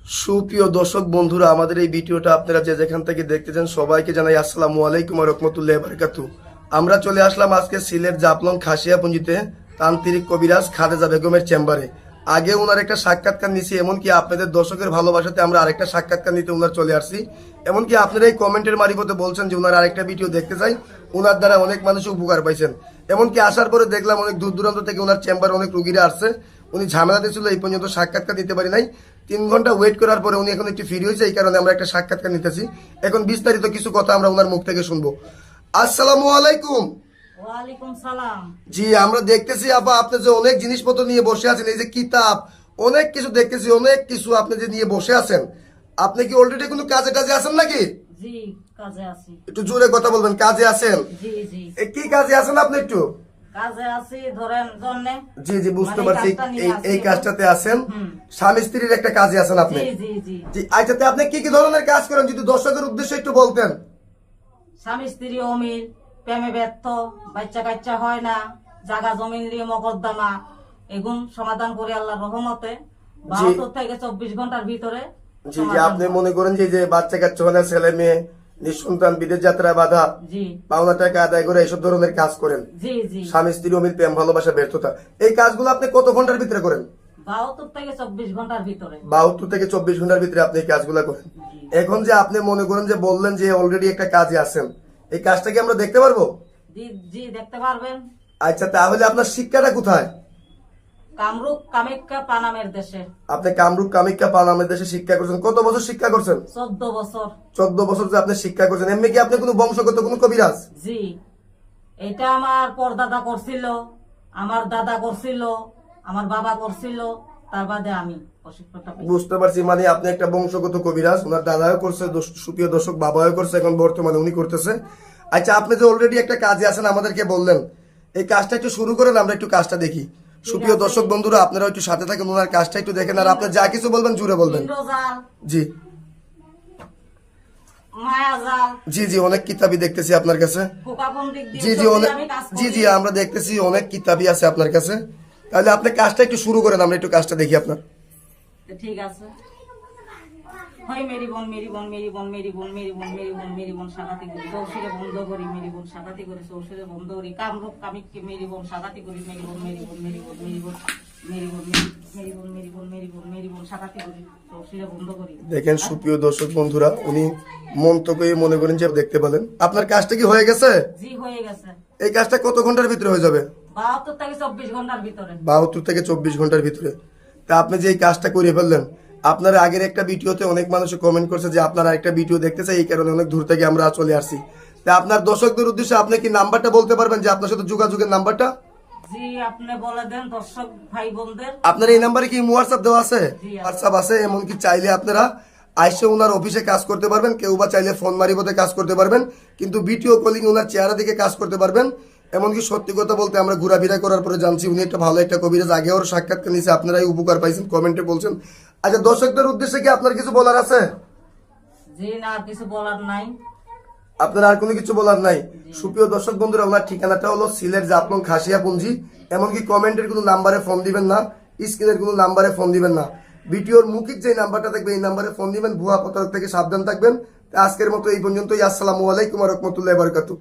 সুপ্রিয় দর্শক বন্ধুরা, আমাদের এই ভিডিওটা আপনারা যে যেখান থেকে দেখতেছেন সবাইকে জানাই আসসালামু আলাইকুম ওয়া রাহমাতুল্লাহি ওয়া বারাকাতুহু। আমরা চলে আসলাম আজকে সিলেট জাফলং খাসিয়াপুঞ্জিতে তান্ত্রিক কবিরাজ খালেদা বেগমের চেম্বারে। আগে ওনার একটা সাক্ষাৎকার নিছি, এমনকি আপনাদের দর্শকের ভালোবাসাতে আমরা আরেকটা সাক্ষাৎকার নিতে ওনার চলে আসছি। এমনকি আপনারা এই কমেন্টের মারিফতে বলছেন যে ওনার আরেকটা ভিডিও দেখতে চাই, ওনার দ্বারা অনেক মানুষ উপকার পাইছেন। এমনকি আসার পরে দেখলাম অনেক দূর দূরান্ত থেকে ওনার চেম্বারে অনেক রুগীরা আসছে। উনি ঝামেলাতে ছিল, এই পর্যন্ত সাক্ষাৎকার দিতে পারি নাই। 3 ঘন্টা ওয়েট করার পরে উনি এখন একটু ফ্রি হয়েছে, এই কারণে আমরা একটা সাক্ষাৎকার নিতেছি। এখন বিস্তারিত কিছু কথা আমরা ওনার মুখ থেকে শুনবো। আসসালামু আলাইকুম। ওয়ালাইকুম সালাম। জি, আমরা দেখতেছি আপা আপনি যে অনেক জিনিসপত্র নিয়ে বসে আছেন, এই যে কিতাব অনেক কিছু দেখতেছি, অনেক কিছু আপনি যে নিয়ে বসে আছেন। আপনি কি অলরেডি কোনো কাজে টাজে আছেন নাকি? জি, কাজে আছি। একটু জোরে কথা বলবেন, কাজে আছেন? জি জি, কি কাজে আছেন আপনি একটু? কাজে আছি ধরেন জন্যে। জি জি, বুঝতে মানে পারছি। কাজটা নিয়ে এই আসি। কাজটাতে আছেন, স্বামী স্ত্রীর একটা কাজে আছেন আপনি। জি জি জি, জি, আচ্ছা আপনি কি কি ধরনের কাজ করেন যদি দর্শকের উদ্দেশ্যে একটু বলতেন। স্বামী স্ত্রী অমিল, প্রেমে ব্যর্থ, বাচ্চা কাচ্চা হয় না, জাগা জমিন নিয়ে মকদ্দমা, এগুন সমাধান করে আল্লাহর রহমতে 72 থেকে 24 ঘন্টার ভিতরে জি জি, সমাধান আপনি হয়। মনে করেন যে বাচ্চা কাচ্চা হলে ছেলে মেয়ে নিঃসন্তান, বিদেশ যাত্রা বাধা, জি পাওনা টাকা আদায় করে এইসব ধরনের কাজ করেন। জি জি, স্বামী স্ত্রী অমিল, প্রেম ভালোবাসা ব্যর্থতা, এই কাজগুলো আপনি কত ঘন্টার ভিতরে করেন? 72 থেকে 24 ঘন্টার ভিতরে। 72 থেকে 24 ঘন্টার ভিতরে আপনি এই কাজগুলো করেন। এখন যে আপনি মনে করেন যে বললেন যে অলরেডি একটা কাজে আছেন, এই কাজটা কি আমরা দেখতে পারবো? জি জি, দেখতে পারবেন। আচ্ছা, তাহলে আপনার শিক্ষাটা কোথায়? কামরূপ কামাখ্যা পানামের দেশে। আপনি কামরূপ কামাখ্যা পানামের দেশে শিক্ষা করছেন। কত বছর শিক্ষা করছেন? 14 বছর। 14 বছর যে আপনি শিক্ষা করছেন, এমনি কি আপনি কোনো বংশগত কোনো কবিরাজ? জি, এটা আমার পরদাদা করছিল, আমার দাদা করছিল, আমার বাবা করছিল, তার বাদে আমি প্রশিক্ষণটা পেয়েছি। বুঝতে পারছি, মানে আপনি একটা বংশগত কবিরাজ। ওনার দাদাও করছে, সুপ্রিয় দর্শক, বাবাও করছে, এখন বর্তমানে উনি করতেছে। আচ্ছা, আপনি যে অলরেডি একটা কাজে আছেন আমাদেরকে বললেন, এই কাজটা একটু শুরু করেন, আমরা একটু কাজটা দেখি। সুপ্রিয় দর্শক বন্ধুরা, আপনারা একটু সাথে থাকেন, ওনার কাজটা একটু দেখেন, আর আপনি যা কিছু বলবেন জুড়ে বলবেন। ইন্দ্রজাল, জি মায়াজাল, জি জি, অনেক কিতাবই দেখতেছি আপনার কাছে। পোকাপন্ডিক দিয়ে জি জি, সবই অনেক, আমি কাজ জি করি। জি, আমরা দেখতেছি অনেক কিতাবই আছে আপনার কাছে। তাহলে আপনি কাজটা একটু শুরু করেন, আমরা একটু কাজটা দেখি আপনার। তো ঠিক আছে। হয় মেরি বোন মেরি বোন মেরি বোন মেরি বোন মেরি বোন মেরি বোন মেরি বোন সাগাতি করি, চৌশিরে বন্ধ করি, মেরি বোন সাগাতি করি, চৌশিরে বন্ধ করি, কামরূপ কামিককে মেরি বোন সাগাতি করি, মেরি বোন মেরি বোন মেরি বোন মেরি বোন মেরি বোন মেরি বোন মেরি বোন মেরি বোন মেরি বোন সাগাতি করি, চৌশিরে বন্ধ করি। দেখেন সুপ্রিয় দর্শক বন্ধুরা, উনি মন্তব্যে মনে করেন যে দেখতে পেলেন। আপনার কাজটা কি হয়ে গেছে? জি, হয়ে গেছে। এই কাজটা কত ঘন্টার ভিতরে হয়ে যাবে? 72 থেকে 24 ঘন্টার ভিতরে। 72 থেকে 24 ঘন্টার ভিতরে। তা আপনি যে এই কাজটা করে ফেললেন, আপনার আগের একটা ভিডিওতে অনেক মানুষ কমেন্ট করছে যে আপনার আরেকটা ভিডিও দেখতে চাই, এই কারণে অনেক দূর থেকে আমরা চলে আসছি। তা আপনার দর্শকদের উদ্দেশ্যে আপনি কি নাম্বারটা বলতে পারবেন, যে আপনার সাথে যোগাযোগের নাম্বারটা? জি, আপনি বলে দেন দর্শক ভাই বোনদের। আপনার এই নাম্বারে কি হোয়াটসঅ্যাপ দেওয়া আছে? জি, আছে। হোয়াটসঅ্যাপ আছে, এমনকি চাইলে আপনারা আইসে ওনার অফিসে কাজ করতে পারবেন, কেউ বা চাইলে ফোন মারিবতে কাজ করতে পারবেন, কিন্তু ভিডিও কলিং ওনার চেহারা দিকে কাজ করতে পারবেন। এমনকি সত্যি কথা বলতে আমরা ঘোরাফেরা করার পরে জানছি উনি একটা ভালো একটা কবিরাজ। আগে ওর সাক্ষাৎকার নিয়েছে, আপনারাই উপকার পাইছেন, কমেন্টে বলছেন। আচ্ছা, দর্শকদের উদ্দেশ্যে কি আপনার কিছু বলার আছে? জি না, আর কিছু বলার নাই। আপনার আর কোনো কিছু বলার নাই? সুপ্রিয় দর্শক বন্ধুরা, ওনার ঠিকানাটা হলো সিলেট জাফলং খাসিয়াপুঞ্জি। এমনকি কমেন্টের কোনো নাম্বারে ফোন দিবেন না, স্ক্রিনের কোনো নাম্বারে ফোন দিবেন না, ভিডিওর মুখিক যে নাম্বারটা থাকবে এই নাম্বারে ফোন দিবেন। ভুয়া প্রতারক থেকে সাবধান থাকবেন। আজকের মতো এই পর্যন্তই। আসসালামু আলাইকুম ওয়া রাহমাতুল্লাহি ওয়া বারাকাতুহু।